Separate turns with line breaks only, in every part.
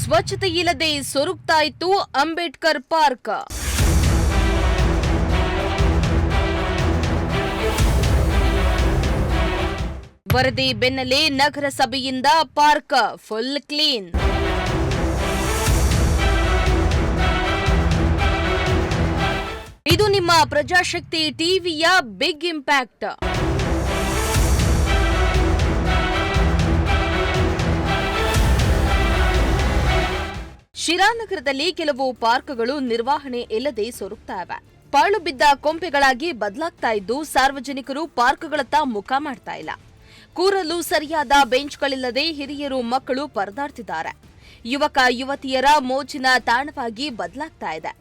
ಸ್ವಚ್ಛತೆ ಇಲ್ಲದೆ ಸೊರಗ್ತಾ ಇತ್ತು ಅಂಬೇಡ್ಕರ್ ಪಾರ್ಕ್. ವರದಿ ಬೆನ್ನಲ್ಲೇ ನಗರಸಭೆಯಿಂದ ಪಾರ್ಕ್ ಫುಲ್ ಕ್ಲೀನ್. ಇದು ನಿಮ್ಮ ಪ್ರಜಾಶಕ್ತಿ ಟಿವಿಯ ಬಿಗ್ ಇಂಪ್ಯಾಕ್ಟ್. ಶಿರಾನಗರದಲ್ಲಿ ಕೆಲವು ಪಾರ್ಕ್ಗಳು ನಿರ್ವಹಣೆ ಇಲ್ಲದೆ ಸೊರಗ್ತಾ ಇವೆ. ಪಾಳು ಬಿದ್ದ ಕೊಂಪೆಗಳಾಗಿ ಬದಲಾಗ್ತಾ ಇದ್ದು ಸಾರ್ವಜನಿಕರು ಪಾರ್ಕ್ಗಳತ್ತ ಮುಖ ಮಾಡ್ತಾ ಇಲ್ಲ. ಕೂರಲು ಸರಿಯಾದ ಬೆಂಚ್ಗಳಿಲ್ಲದೆ ಹಿರಿಯರು ಮಕ್ಕಳು ಪರದಾಡ್ತಿದ್ದಾರೆ. ಯುವಕ ಯುವತಿಯರ ಮೋಜಿನ ತಾಣವಾಗಿ ಬದಲಾಗ್ತಾ ಇದೆ.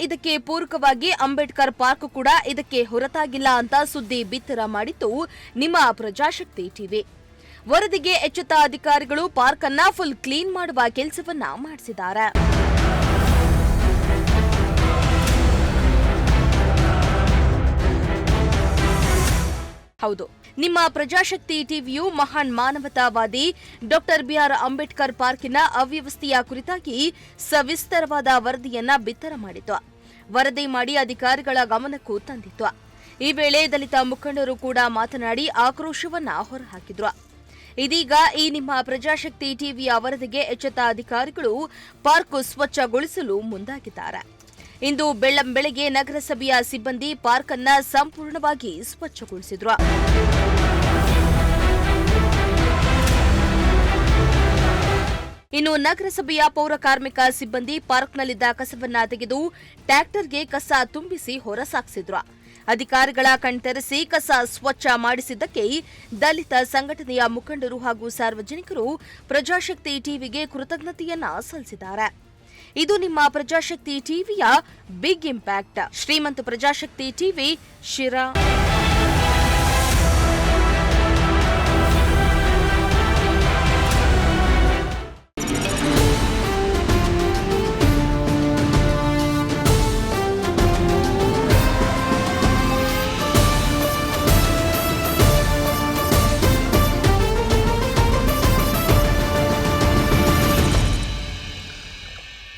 ಇದಕ್ಕೆ ಪೂರಕವಾಗಿ ಅಂಬೇಡ್ಕರ್ ಪಾರ್ಕ್ ಕೂಡ ಇದಕ್ಕೆ ಹೊರತಾಗಿಲ್ಲ ಅಂತ ಸುದ್ದಿ ಬಿತ್ತರ ಮಾಡಿತ್ತು ನಿಮ್ಮ ಪ್ರಜಾಶಕ್ತಿ ಟಿವಿ. ವರದಿಗೆ ಎಚ್ಚೆತ್ತ ಅಧಿಕಾರಿಗಳು ಪಾರ್ಕ್ ಅನ್ನ ಫುಲ್ ಕ್ಲೀನ್ ಮಾಡುವ ಕೆಲಸವನ್ನ ಮಾಡಿಸಿದ್ದಾರೆ. ಹೌದು, ನಿಮ್ಮ ಪ್ರಜಾಶಕ್ತಿ ಟಿವಿಯು ಮಹಾನ್ ಮಾನವತಾವಾದಿ ಡಾಕ್ಟರ್ ಬಿಆರ್ ಅಂಬೇಡ್ಕರ್ ಪಾರ್ಕಿನ ಅವ್ಯವಸ್ಥೆಯ ಕುರಿತಾಗಿ ಸವಿಸ್ತರವಾದ ವರದಿಯನ್ನ ಬಿತ್ತರ ಮಾಡಿತು. ವರದಿ ಮಾಡಿ ಅಧಿಕಾರಿಗಳ ಗಮನಕ್ಕೂ ತಂದಿತ್ತು. ಈ ವೇಳೆ ದಲಿತ ಮುಖಂಡರು ಕೂಡ ಮಾತನಾಡಿ ಆಕ್ರೋಶವನ್ನ ಹೊರಹಾಕಿದ್ರು. ಇದೀಗ ಈ ನಿಮ್ಮ ಪ್ರಜಾಶಕ್ತಿ ಟಿವಿಯ ವರದಿಗೆ ಎಚ್ಚೆತ್ತ ಅಧಿಕಾರಿಗಳು ಪಾರ್ಕ್ ಸ್ವಚ್ಛಗೊಳಿಸಲು ಮುಂದಾಗಿದ್ದಾರೆ. ಇಂದು ಬೆಳ್ಳಂಬೆಳಗ್ಗೆ ನಗರಸಭೆಯ ಸಿಬ್ಬಂದಿ ಪಾರ್ಕ್ ಅನ್ನ ಸಂಪೂರ್ಣವಾಗಿ ಸ್ವಚ್ಛಗೊಳಿಸಿದ್ರು. ಇನ್ನು ನಗರಸಭೆಯ ಪೌರ ಕಾರ್ಮಿಕ ಸಿಬ್ಬಂದಿ ಪಾರ್ಕ್ನಲ್ಲಿದ್ದ ಕಸವನ್ನ ತೆಗೆದು ಟ್ರ್ಯಾಕ್ಟರ್ಗೆ ಕಸ ತುಂಬಿಸಿ ಹೊರಸಾಗಿಸಿದ್ರು. ಅಧಿಕಾರಿಗಳ ಕಣ್ತೆರೆಸಿ ಕಸ ಸ್ವಚ್ಛ ಮಾಡಿಸಿದ್ದಕ್ಕೆ ದಲಿತ ಸಂಘಟನೆಯ ಮುಖಂಡರು ಹಾಗೂ ಸಾರ್ವಜನಿಕರು ಪ್ರಜಾಶಕ್ತಿ ಟಿವಿಗೆ ಕೃತಜ್ಞತೆಯನ್ನ ಸಲ್ಲಿಸಿದ್ದಾರೆ. ಇದು ನಿಮ್ಮ ಪ್ರಜಾಶಕ್ತಿ ಟಿವಿಯ ಬಿಗ್ ಇಂಪ್ಯಾಕ್ಟ್. ಶ್ರೀಮಂತ ಪ್ರಜಾಶಕ್ತಿ ಟಿವಿ, ಶಿರಾ.